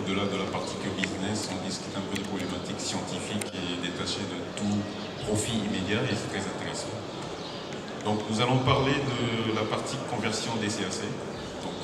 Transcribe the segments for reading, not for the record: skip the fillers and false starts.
au-delà de la partie que business, on discute un peu de problématiques scientifiques et détachées de tout profit immédiat, et c'est très intéressant. Donc nous allons parler de la partie conversion des CAC. Donc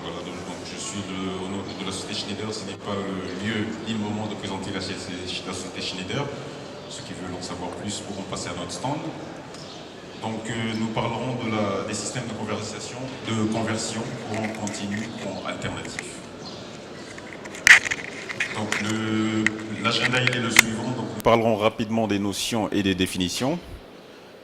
voilà, donc je suis au nom de la société Schneider. Ce n'est pas le lieu ni le moment de présenter la société Schneider. Ceux qui veulent en savoir plus pourront passer à notre stand. Donc nous parlerons des systèmes de conversion courant continu, courant alternatif. Donc l'agenda il est le suivant. Donc, nous parlerons rapidement des notions et des définitions.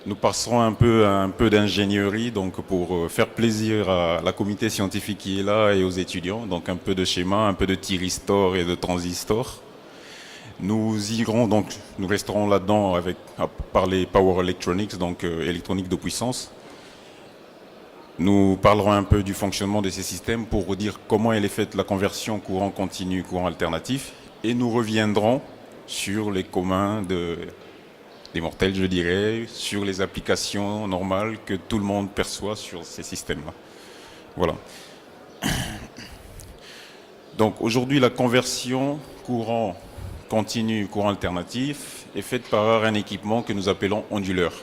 Nous passerons un peu d'ingénierie, donc pour faire plaisir à la communauté scientifique qui est là et aux étudiants. Donc un peu de schéma, un peu de thyristor et de transistor. Nous resterons là-dedans à parler power electronics, donc électronique de puissance. Nous parlerons un peu du fonctionnement de ces systèmes pour dire comment elle est faite la conversion courant continu, courant alternatif. Et nous reviendrons sur les communs des mortels, je dirais, sur les applications normales que tout le monde perçoit sur ces systèmes-là. Voilà. Donc aujourd'hui, la conversion courant continu, courant alternatif est faite par un équipement que nous appelons onduleur.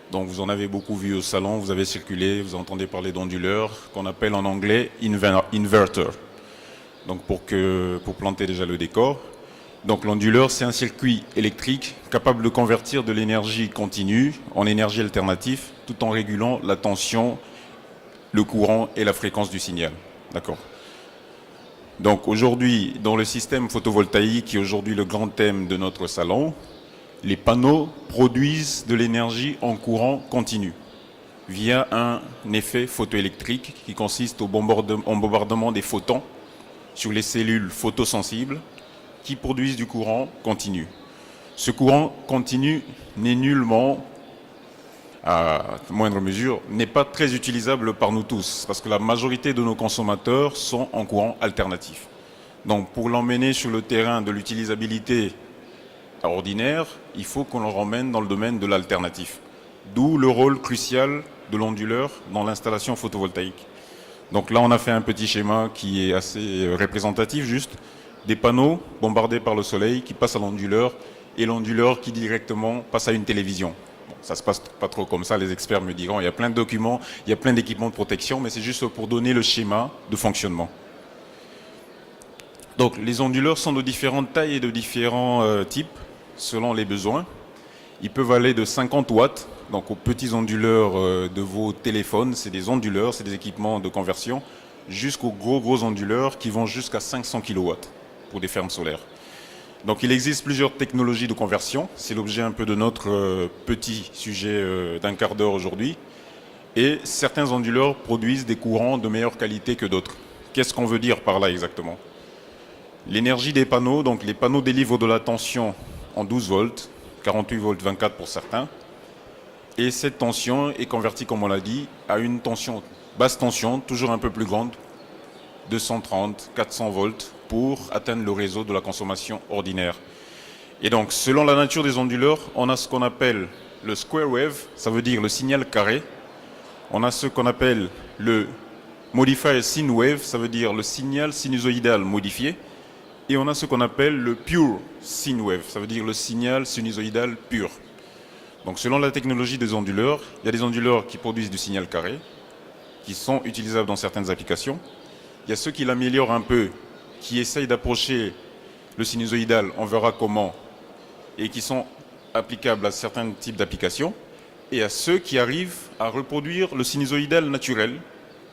Donc vous en avez beaucoup vu au salon, vous avez circulé, vous entendez parler d'onduleur, qu'on appelle en anglais inverter. Donc pour planter déjà le décor. Donc l'onduleur, c'est un circuit électrique capable de convertir de l'énergie continue en énergie alternative, tout en régulant la tension, le courant et la fréquence du signal. D'accord. Donc aujourd'hui, dans le système photovoltaïque, qui est aujourd'hui le grand thème de notre salon, les panneaux produisent de l'énergie en courant continu via un effet photoélectrique qui consiste au bombardement des photons sur les cellules photosensibles qui produisent du courant continu. Ce courant continu n'est nullement, à moindre mesure, n'est pas très utilisable par nous tous, parce que la majorité de nos consommateurs sont en courant alternatif. Donc pour l'emmener sur le terrain de l'utilisabilité ordinaire, il faut qu'on le ramène dans le domaine de l'alternatif. D'où le rôle crucial de l'onduleur dans l'installation photovoltaïque. Donc là, on a fait un petit schéma qui est assez représentatif, juste des panneaux bombardés par le soleil qui passent à l'onduleur et l'onduleur qui directement passe à une télévision. Bon, ça se passe pas trop comme ça, les experts me diront, il y a plein de documents, il y a plein d'équipements de protection, mais c'est juste pour donner le schéma de fonctionnement. Donc les onduleurs sont de différentes tailles et de différents types selon les besoins. Ils peuvent aller de 50 watts, donc aux petits onduleurs de vos téléphones, c'est des onduleurs, c'est des équipements de conversion, jusqu'aux gros onduleurs qui vont jusqu'à 500 kW pour des fermes solaires. Donc il existe plusieurs technologies de conversion, c'est l'objet un peu de notre petit sujet d'un quart d'heure aujourd'hui. Et certains onduleurs produisent des courants de meilleure qualité que d'autres. Qu'est-ce qu'on veut dire par là exactement? L'énergie des panneaux, donc les panneaux délivrent de la tension en 12 volts, 48 volts 24 pour certains. Et cette tension est convertie, comme on l'a dit, à une tension, basse tension, toujours un peu plus grande, 230, 400 volts, pour atteindre le réseau de la consommation ordinaire. Et donc, selon la nature des onduleurs, on a ce qu'on appelle le square wave, ça veut dire le signal carré. On a ce qu'on appelle le modifier sine wave, ça veut dire le signal sinusoïdal modifié. Et on a ce qu'on appelle le pure sine wave, ça veut dire le signal sinusoïdal pur. Donc selon la technologie des onduleurs, il y a des onduleurs qui produisent du signal carré, qui sont utilisables dans certaines applications. Il y a ceux qui l'améliorent un peu, qui essayent d'approcher le sinusoïdal, on verra comment, et qui sont applicables à certains types d'applications. Et à ceux qui arrivent à reproduire le sinusoïdal naturel,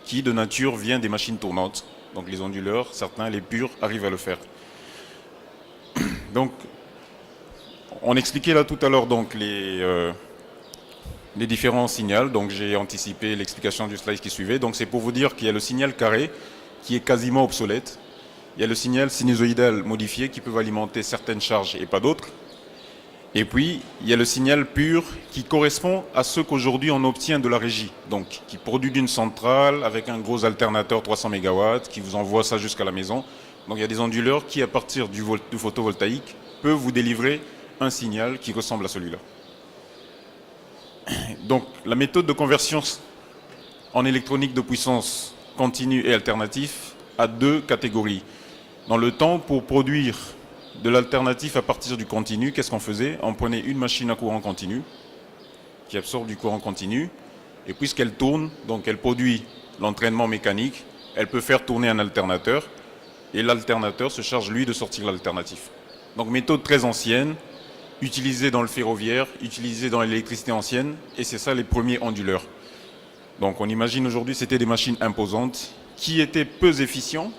qui de nature vient des machines tournantes. Donc les onduleurs, certains, les purs, arrivent à le faire. Donc, on expliquait là tout à l'heure donc les différents signaux. Donc j'ai anticipé l'explication du slide qui suivait. Donc c'est pour vous dire qu'il y a le signal carré qui est quasiment obsolète. Il y a le signal sinusoïdal modifié qui peut alimenter certaines charges et pas d'autres. Et puis, il y a le signal pur qui correspond à ce qu'aujourd'hui on obtient de la régie. Donc, qui produit d'une centrale avec un gros alternateur 300 MW qui vous envoie ça jusqu'à la maison. Donc, il y a des onduleurs qui, à partir du photovoltaïque, peuvent vous délivrer un signal qui ressemble à celui-là. Donc, la méthode de conversion en électronique de puissance continue et alternative a deux catégories. Dans le temps, pour produire de l'alternatif à partir du continu, qu'est-ce qu'on faisait? On prenait une machine à courant continu qui absorbe du courant continu, et puisqu'elle tourne, donc elle produit l'entraînement mécanique, elle peut faire tourner un alternateur, et l'alternateur se charge lui de sortir l'alternatif. Donc méthode très ancienne, utilisée dans le ferroviaire, utilisée dans l'électricité ancienne, et c'est ça les premiers onduleurs. Donc on imagine aujourd'hui c'était des machines imposantes qui étaient peu efficientes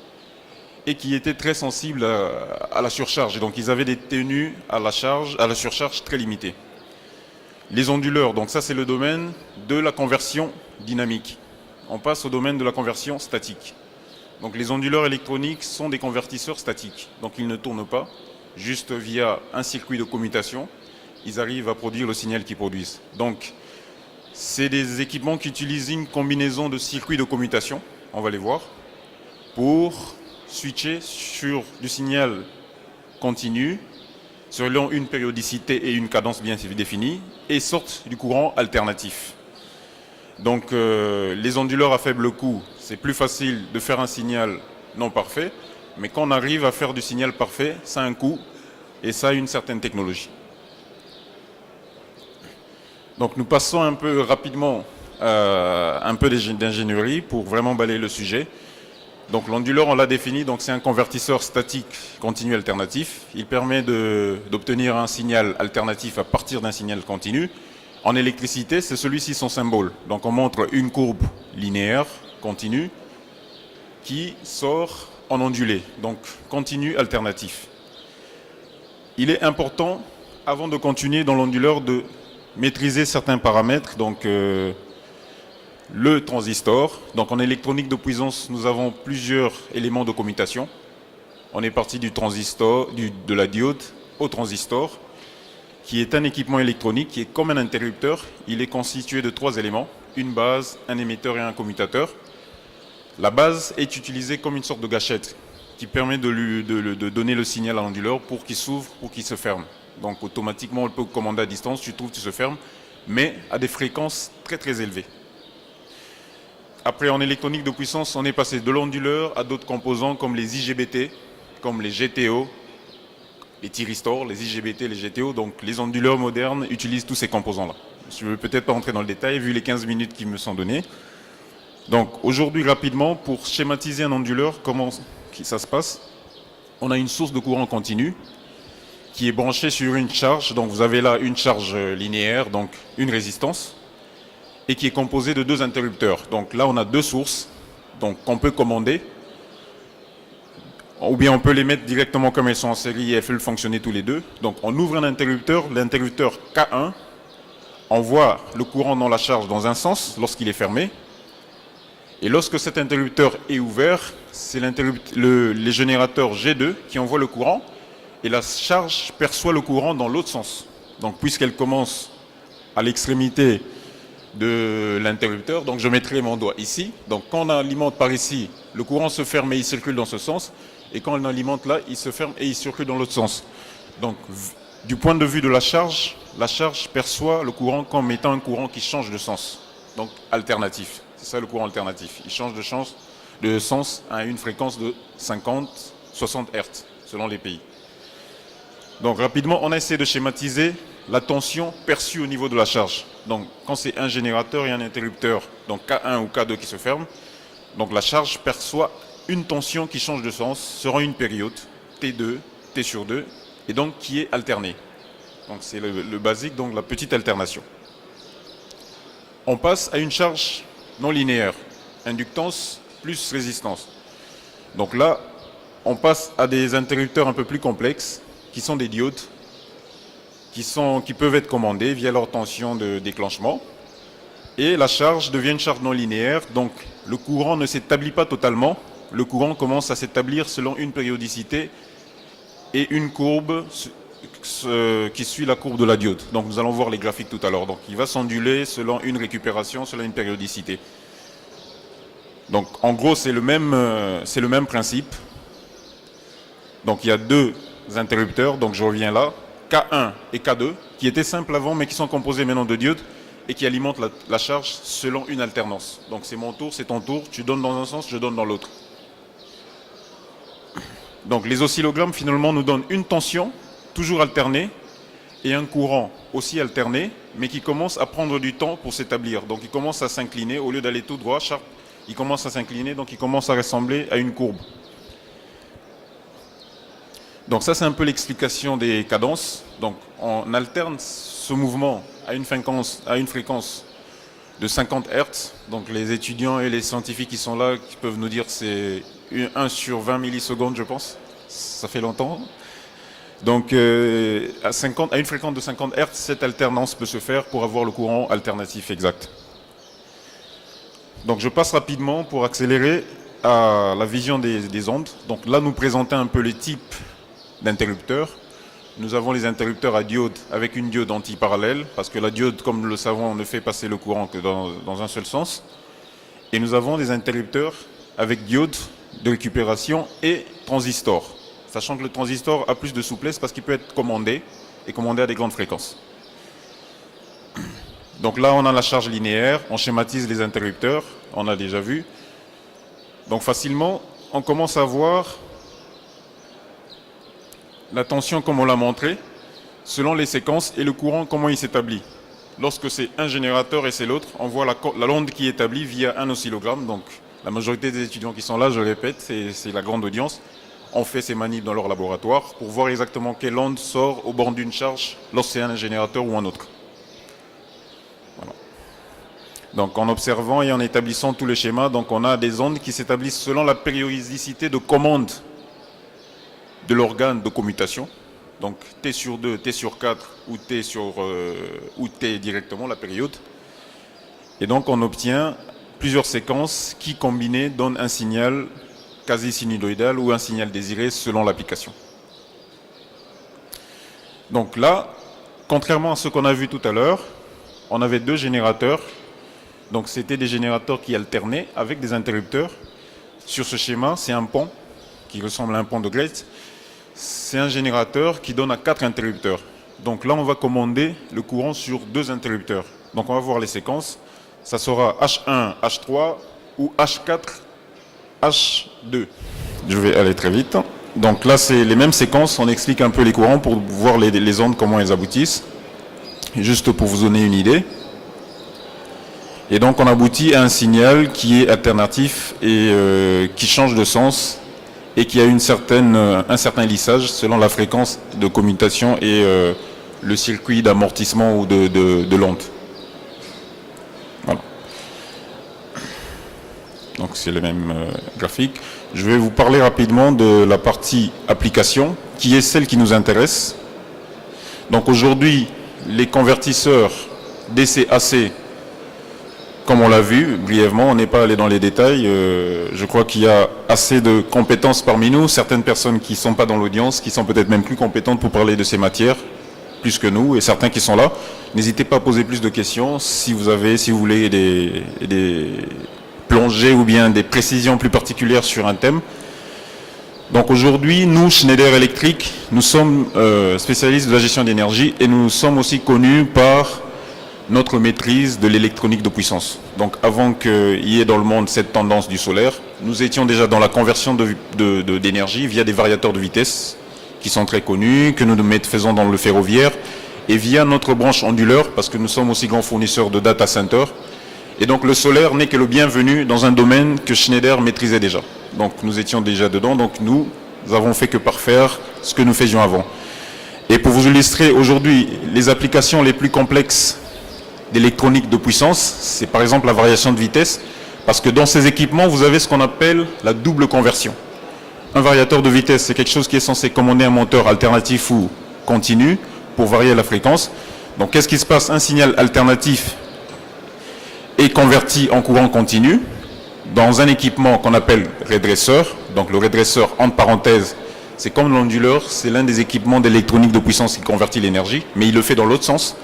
et qui étaient très sensibles à la surcharge. Et donc ils avaient des tenues à la surcharge très limitées. Les onduleurs, donc ça c'est le domaine de la conversion dynamique. On passe au domaine de la conversion statique. Donc les onduleurs électroniques sont des convertisseurs statiques. Donc ils ne tournent pas, juste via un circuit de commutation, ils arrivent à produire le signal qu'ils produisent. Donc c'est des équipements qui utilisent une combinaison de circuits de commutation, on va les voir, pour switcher sur du signal continu, selon une périodicité et une cadence bien définie, et sortent du courant alternatif. Donc les onduleurs à faible coût, c'est plus facile de faire un signal non parfait, mais quand on arrive à faire du signal parfait, ça a un coût et ça a une certaine technologie. Donc nous passons un peu rapidement un peu d'ingénierie pour vraiment balayer le sujet. Donc l'onduleur, on l'a défini, donc c'est un convertisseur statique continu alternatif. Il permet d'obtenir un signal alternatif à partir d'un signal continu. En électricité, c'est celui-ci son symbole. Donc on montre une courbe linéaire continue qui sort en ondulé, donc continu alternatif. Il est important, avant de continuer dans l'onduleur, de maîtriser certains paramètres. Donc le transistor. Donc en électronique de puissance, nous avons plusieurs éléments de commutation. On est parti du transistor, de la diode au transistor, qui est un équipement électronique qui est comme un interrupteur. Il est constitué de 3 éléments, une base, un émetteur et un commutateur. La base est utilisée comme une sorte de gâchette qui permet de donner le signal à l'onduleur pour qu'il s'ouvre ou qu'il se ferme. Donc automatiquement, on peut commander à distance, tu trouves, tu se fermes, mais à des fréquences très très élevées. Après, en électronique de puissance, on est passé de l'onduleur à d'autres composants comme les IGBT, comme les GTO, les thyristors, les IGBT, les GTO. Donc les onduleurs modernes utilisent tous ces composants-là. Je ne veux peut-être pas entrer dans le détail vu les 15 minutes qui me sont données. Donc aujourd'hui, rapidement, pour schématiser un onduleur, comment ça se passe? On a une source de courant continu qui est branchée sur une charge. Donc vous avez là une charge linéaire, donc une résistance, et qui est composée de 2 interrupteurs. Donc là, on a 2 sources qu'on peut commander, ou bien on peut les mettre directement comme elles sont en série et elles peuvent fonctionner tous les deux. Donc on ouvre un interrupteur, l'interrupteur K1 envoie le courant dans la charge dans un sens lorsqu'il est fermé, et lorsque cet interrupteur est ouvert, c'est les générateurs G2 qui envoient le courant, et la charge perçoit le courant dans l'autre sens. Donc puisqu'elle commence à l'extrémité de l'interrupteur, donc je mettrai mon doigt ici. Donc quand on alimente par ici, le courant se ferme et il circule dans ce sens, et quand on alimente là, il se ferme et il circule dans l'autre sens. Donc du point de vue de la charge perçoit le courant comme étant un courant qui change de sens, donc alternatif. C'est ça le courant alternatif. Il change de sens à une fréquence de 50, 60 Hz selon les pays. Donc rapidement, on a essayé de schématiser la tension perçue au niveau de la charge. Donc quand c'est un générateur et un interrupteur, donc K1 ou K2 qui se ferment, donc la charge perçoit une tension qui change de sens sur une période, T2, T sur 2, et donc qui est alternée. Donc c'est le basique, donc la petite alternation. On passe à une charge non linéaire, inductance plus résistance. Donc là, on passe à des interrupteurs un peu plus complexes, qui sont des diodes, qui peuvent être commandés via leur tension de déclenchement. Et la charge devient une charge non linéaire, donc le courant ne s'établit pas totalement. Le courant commence à s'établir selon une périodicité et une courbe qui suit la courbe de la diode. Donc nous allons voir les graphiques tout à l'heure. Donc il va s'onduler selon une récupération, selon une périodicité. Donc en gros c'est le même principe. Donc il y a 2 interrupteurs, donc je reviens là. K1 et K2, qui étaient simples avant, mais qui sont composés maintenant de diodes et qui alimentent la charge selon une alternance. Donc c'est mon tour, c'est ton tour, tu donnes dans un sens, je donne dans l'autre. Donc les oscillogrammes finalement nous donnent une tension toujours alternée et un courant aussi alterné, mais qui commence à prendre du temps pour s'établir. Donc il commence à s'incliner, au lieu d'aller tout droit, il commence à s'incliner, donc il commence à ressembler à une courbe. Donc ça c'est un peu l'explication des cadences. Donc on alterne ce mouvement à une fréquence de 50 Hz. Donc les étudiants et les scientifiques qui sont là qui peuvent nous dire que c'est 1 sur 20 millisecondes je pense. Ça fait longtemps. Donc à une fréquence de 50 Hz, cette alternance peut se faire pour avoir le courant alternatif exact. Donc je passe rapidement pour accélérer à la vision des ondes. Donc là nous présentons un peu les types d'interrupteurs. Nous avons les interrupteurs à diode avec une diode antiparallèle, parce que la diode, comme nous le savons, ne fait passer le courant que dans un seul sens. Et nous avons des interrupteurs avec diode de récupération et transistor, sachant que le transistor a plus de souplesse parce qu'il peut être commandé et commandé à des grandes fréquences. Donc là, on a la charge linéaire, on schématise les interrupteurs, on a déjà vu. Donc facilement, on commence à voir la tension comme on l'a montré, selon les séquences et le courant, comment il s'établit. Lorsque c'est un générateur et c'est l'autre, on voit la onde qui est établie via un oscillogramme. Donc la majorité des étudiants qui sont là, je le répète, c'est la grande audience, ont fait ces manips dans leur laboratoire pour voir exactement quelle onde sort au bord d'une charge lorsque c'est un générateur ou un autre. Voilà. Donc en observant et en établissant tous les schémas, donc on a des ondes qui s'établissent selon la périodicité de commande de l'organe de commutation, donc T sur 2, T sur 4 ou T directement, la période. Et donc on obtient plusieurs séquences qui combinées donnent un signal quasi sinusoïdal ou un signal désiré selon l'application. Donc là, contrairement à ce qu'on a vu tout à l'heure, on avait deux générateurs. Donc c'était des générateurs qui alternaient avec des interrupteurs. Sur ce schéma, c'est un pont qui ressemble à un pont de Grace. C'est un générateur qui donne à 4 interrupteurs. Donc là, on va commander le courant sur 2 interrupteurs. Donc on va voir les séquences. Ça sera H1, H3 ou H4, H2. Je vais aller très vite. Donc là, c'est les mêmes séquences. On explique un peu les courants pour voir les ondes, comment elles aboutissent. Juste pour vous donner une idée. Et donc on aboutit à un signal qui est alternatif et qui change de sens et qui a un certain lissage selon la fréquence de commutation et le circuit d'amortissement ou de l'onde. Voilà. Donc c'est le même graphique. Je vais vous parler rapidement de la partie application, qui est celle qui nous intéresse. Donc aujourd'hui, les convertisseurs DC-AC, comme on l'a vu brièvement, on n'est pas allé dans les détails. Je crois qu'il y a assez de compétences parmi nous, certaines personnes qui ne sont pas dans l'audience, qui sont peut-être même plus compétentes pour parler de ces matières, plus que nous, et certains qui sont là. N'hésitez pas à poser plus de questions si vous voulez des plongées ou bien des précisions plus particulières sur un thème. Donc aujourd'hui, nous, Schneider Electric, nous sommes spécialistes de la gestion d'énergie et nous sommes aussi connus par notre maîtrise de l'électronique de puissance. Donc avant qu'il y ait dans le monde cette tendance du solaire, nous étions déjà dans la conversion d'énergie via des variateurs de vitesse qui sont très connus, que nous faisons dans le ferroviaire, et via notre branche onduleur, parce que nous sommes aussi grands fournisseurs de data center. Et donc le solaire n'est que le bienvenu dans un domaine que Schneider maîtrisait déjà. Donc nous étions déjà dedans, donc nous avons fait que parfaire ce que nous faisions avant. Et pour vous illustrer aujourd'hui les applications les plus complexes d'électronique de puissance, c'est par exemple la variation de vitesse, parce que dans ces équipements, vous avez ce qu'on appelle la double conversion. Un variateur de vitesse, c'est quelque chose qui est censé commander un moteur alternatif ou continu pour varier la fréquence. Donc qu'est-ce qui se passe? Un signal alternatif est converti en courant continu dans un équipement qu'on appelle redresseur. Donc le redresseur, entre parenthèses, c'est comme l'onduleur, c'est l'un des équipements d'électronique de puissance qui convertit l'énergie, mais il le fait dans l'autre sens.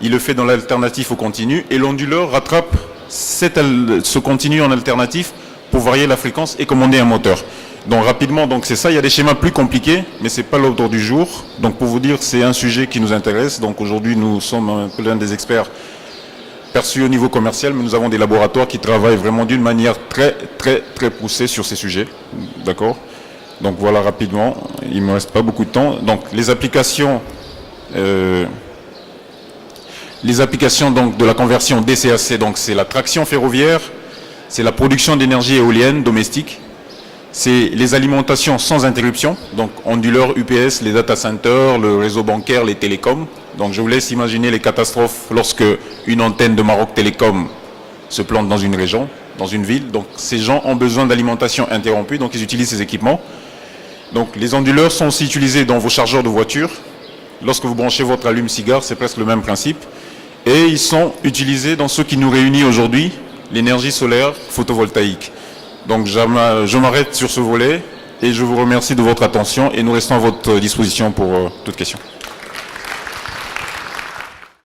Il le fait dans l'alternatif au continu et l'onduleur rattrape ce continu en alternatif pour varier la fréquence et commander un moteur. Donc rapidement, donc c'est ça, il y a des schémas plus compliqués, mais ce n'est pas l'ordre du jour. Donc pour vous dire, c'est un sujet qui nous intéresse. Donc aujourd'hui, nous sommes un peu l'un des experts perçus au niveau commercial, mais nous avons des laboratoires qui travaillent vraiment d'une manière très poussée sur ces sujets. D'accord ? Donc voilà rapidement, il ne me reste pas beaucoup de temps. Donc les applications donc, de la conversion DCAC, donc c'est la traction ferroviaire, c'est la production d'énergie éolienne domestique, c'est les alimentations sans interruption, donc onduleurs, UPS, les data centers, le réseau bancaire, les télécoms. Donc je vous laisse imaginer les catastrophes lorsque une antenne de Maroc Télécom se plante dans une région, dans une ville. Donc ces gens ont besoin d'alimentation interrompue, donc ils utilisent ces équipements. Donc les onduleurs sont aussi utilisés dans vos chargeurs de voiture. Lorsque vous branchez votre allume-cigare, c'est presque le même principe. Et ils sont utilisés dans ce qui nous réunit aujourd'hui, l'énergie solaire photovoltaïque. Donc je m'arrête sur ce volet et je vous remercie de votre attention et nous restons à votre disposition pour toute question.